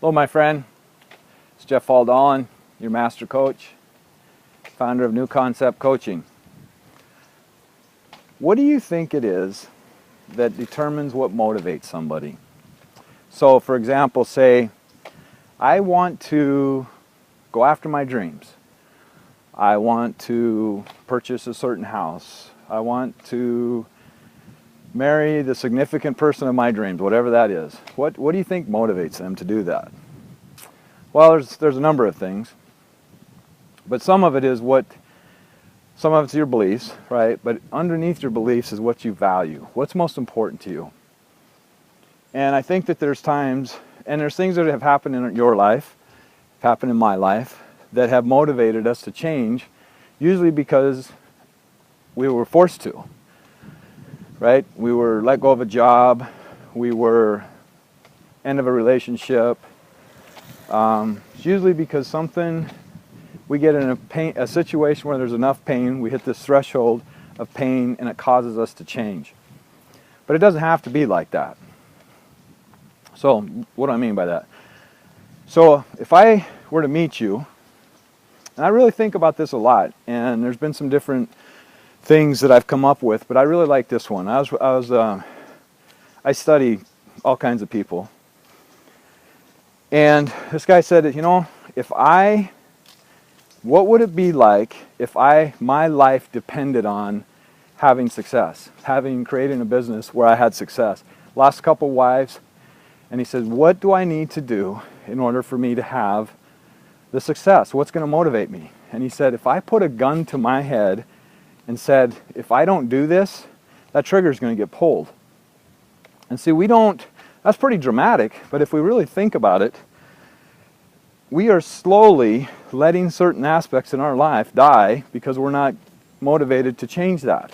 Hello, my friend. It's Jeff Aldallen, your master coach, founder of New Concept Coaching. What do you think it is that determines what motivates somebody? So, for example, say, I want to go after my dreams. I want to purchase a certain house. I want to marry the significant person of my dreams, whatever that is. What do you think motivates them to do that? Well, there's a number of things, but some of it's your beliefs, right? But underneath your beliefs is what you value. What's most important to you? And I think that there's times, and there's things that have happened in your life, happened in my life, that have motivated us to change, usually because we were forced to. Right? We were let go of a job, we were end of a relationship. It's usually because we get in a situation where there's enough pain, we hit this threshold of pain and it causes us to change. But it doesn't have to be like that. So, what do I mean by that? So, if I were to meet you, and I really think about this a lot, and there's been some different things that I've come up with, but I really like this one. I study all kinds of people, and this guy said, what would it be like if my life depended on having success, creating a business where I had success? Lost a couple wives, and he said, what do I need to do in order for me to have the success? What's going to motivate me? And he said, if I put a gun to my head and said, if I don't do this, that trigger is going to get pulled. And see, that's pretty dramatic, but if we really think about it, we are slowly letting certain aspects in our life die because we're not motivated to change that.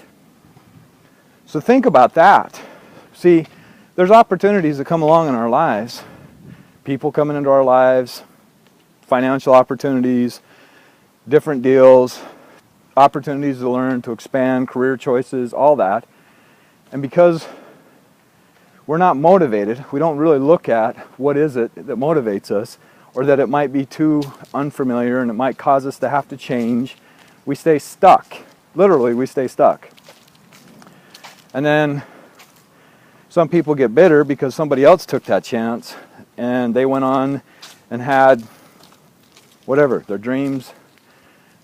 So think about that. See, there's opportunities that come along in our lives, people coming into our lives, financial opportunities, different deals, opportunities to learn, to expand, career choices, all that. And because we're not motivated, we don't really look at what is it that motivates us, or that it might be too unfamiliar and it might cause us to have to change. We stay stuck. Literally, we stay stuck. And then some people get bitter because somebody else took that chance and they went on and had whatever, their dreams,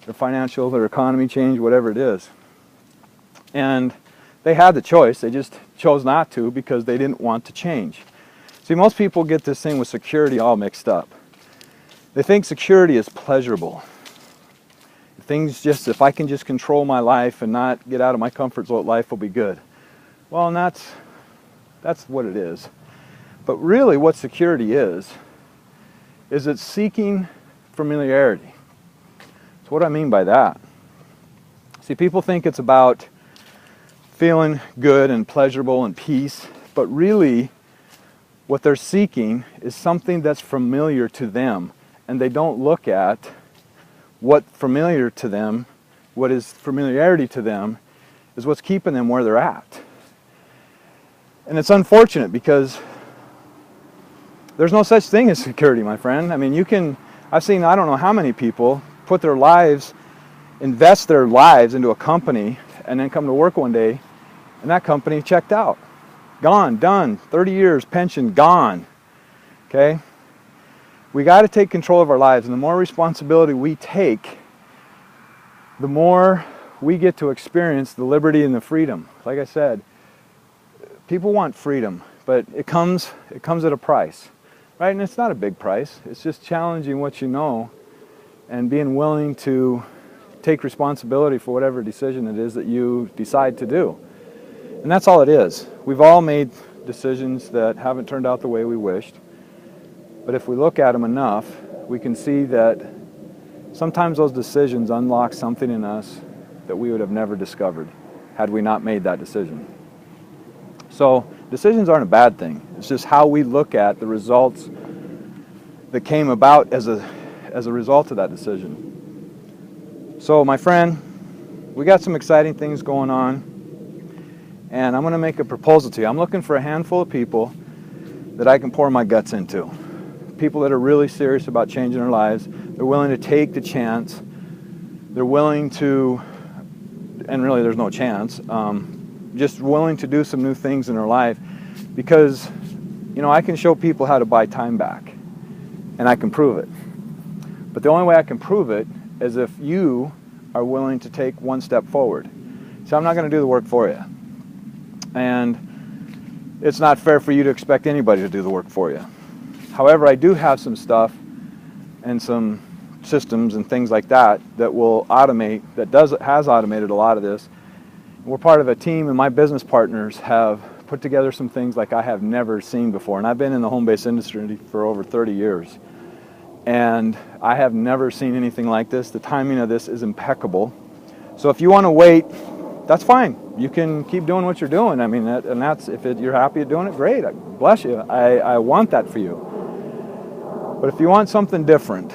their economy change, whatever it is. And they had the choice, they just chose not to because they didn't want to change. See, most people get this thing with security all mixed up. They think security is pleasurable. If I can just control my life and not get out of my comfort zone, life will be good. Well, and that's what it is. But really what security is it's seeking familiarity. So what do I mean by that? See, people think it's about feeling good and pleasurable and peace, but really what they're seeking is something that's familiar to them, and they don't look at what is familiarity to them is what's keeping them where they're at. And it's unfortunate because there's no such thing as security, my friend. I mean, I've seen I don't know how many people invest their lives into a company and then come to work one day and that company checked out. Gone, done, 30 years, pension, gone. Okay? We got to take control of our lives, and the more responsibility we take, the more we get to experience the liberty and the freedom. Like I said, people want freedom, but it comes at a price. Right? And it's not a big price. It's just challenging what you know and being willing to take responsibility for whatever decision it is that you decide to do. And that's all it is. We've all made decisions that haven't turned out the way we wished. But if we look at them enough, we can see that sometimes those decisions unlock something in us that we would have never discovered had we not made that decision. So decisions aren't a bad thing. It's just how we look at the results that came about as a result of that decision. So my friend, we got some exciting things going on, and I'm going to make a proposal to you. I'm looking for a handful of people that I can pour my guts into. people that are really serious about changing their lives. They're willing to take the chance. They're willing to, and really there's no chance, just willing to do some new things in their life, because, you know, I can show people how to buy time back, and I can prove it. But the only way I can prove it is if you are willing to take one step forward. So I'm not going to do the work for you. And it's not fair for you to expect anybody to do the work for you. However, I do have some stuff and some systems and things like that that will automate, has automated a lot of this. We're part of a team, and my business partners have put together some things like I have never seen before. And I've been in the home-based industry for over 30 years. And I have never seen anything like this. The timing of this is impeccable. So if you want to wait, that's fine. You can keep doing what you're doing. I mean, that's if you're happy at doing it, great. Bless you. I want that for you. But if you want something different,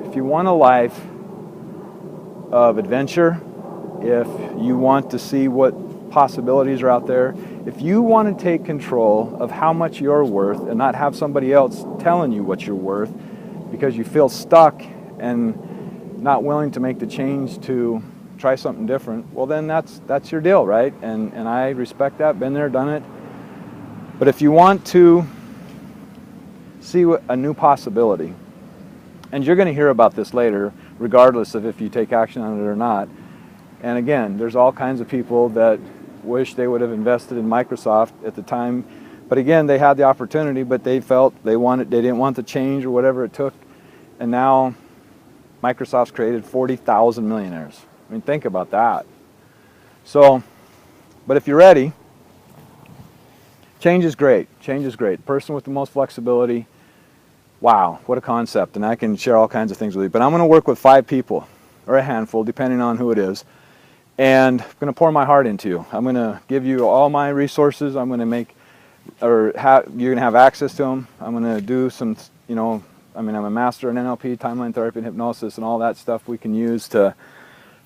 if you want a life of adventure, if you want to see what possibilities are out there, if you want to take control of how much you're worth and not have somebody else telling you what you're worth because you feel stuck and not willing to make the change to try something different, well then that's your deal, right? And I respect that, been there, done it. But if you want to see a new possibility, and you're going to hear about this later, regardless of if you take action on it or not. And again, there's all kinds of people that wish they would have invested in Microsoft at the time. But again, they had the opportunity, but they felt they didn't want the change or whatever it took. And now Microsoft's created 40,000 millionaires. I mean, think about that. So, but if you're ready, change is great. Change is great. Person with the most flexibility. Wow, what a concept. And I can share all kinds of things with you. But I'm going to work with 5 people, or a handful, depending on who it is. And I'm going to pour my heart into you. I'm going to give you all my resources. I'm going to make, you're going to have access to them. I'm going to do some, you know, I mean, I'm a master in NLP, timeline therapy, and hypnosis, and all that stuff we can use to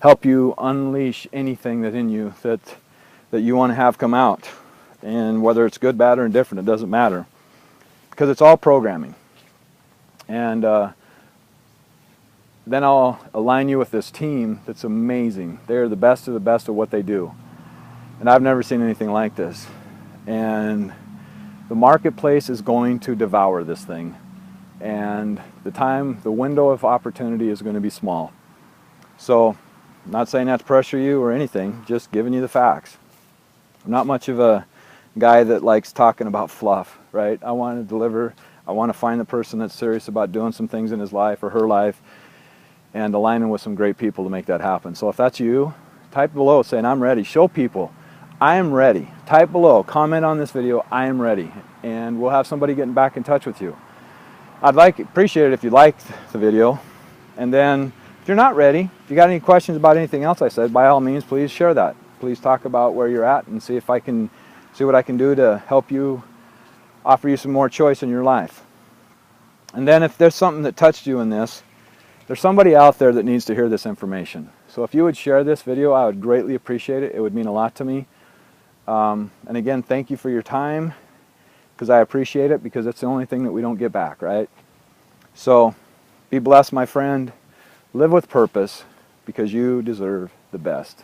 help you unleash anything that's in you that you want to have come out. And whether it's good, bad, or indifferent, it doesn't matter. Because it's all programming. And then I'll align you with this team that's amazing. They're the best of what they do. And I've never seen anything like this. And the marketplace is going to devour this thing. And the window of opportunity is going to be small. So, I'm not saying that to pressure you or anything, just giving you the facts. I'm not much of a guy that likes talking about fluff, right? I want to deliver. I want to find the person that's serious about doing some things in his life or her life and aligning with some great people to make that happen. So if that's you, type below saying, I'm ready. Show people, I am ready. Type below, comment on this video, I am ready. And we'll have somebody getting back in touch with you. Appreciate it if you liked the video. And then if you're not ready, if you got any questions about anything else I said, by all means, please share that. Please talk about where you're at and see what I can do to help you, offer you some more choice in your life. And then if there's something that touched you in this, there's somebody out there that needs to hear this information. So if you would share this video, I would greatly appreciate it. It would mean a lot to me. And again, thank you for your time, because I appreciate it, because it's the only thing that we don't get back, right? So be blessed, my friend. Live with purpose, because you deserve the best.